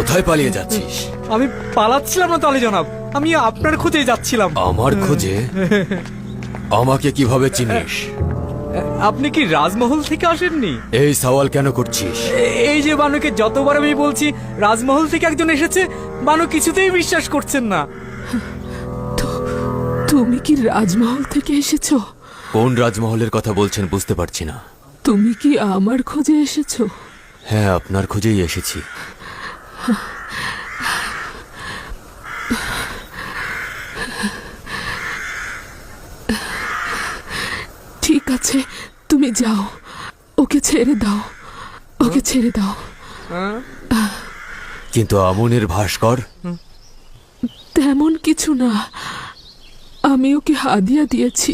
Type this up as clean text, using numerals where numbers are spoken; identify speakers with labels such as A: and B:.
A: কোথায় পালিয়ে যাচ্ছিস?
B: আমি পালাচ্ছিলাম না তো আলী জনাব, আমি আপনার খোঁজে যাচ্ছিলাম।
A: আমার খোঁজে? আমাকে কিভাবে চিনিস?
B: আপনি কি রাজমহল থেকে আসেননি?
A: এই সওয়াল কেন করছিস?
B: এই যে বানুকে যতবার আমি বলছি রাজমহল থেকে একজন এসেছে, বানু কিছুতেই বিশ্বাস করছেন না।
C: তুমি কি রাজমহল থেকে এসেছো?
A: কোন রাজমহলের কথা বলছেন বুঝতে পারছি না।
C: তুমি কি আমার খোঁজে এসেছো?
A: হ্যাঁ, আপনার খোঁজেই এসেছি।
C: ঠিক আছে, তুমি যাও, ওকে ছেড়ে দাও, ওকে ছেড়ে দাও।
A: কিন্তু আমনের ভাস্কর?
C: তেমন কিছু না, আমি ওকে হাদিয়া দিয়েছি।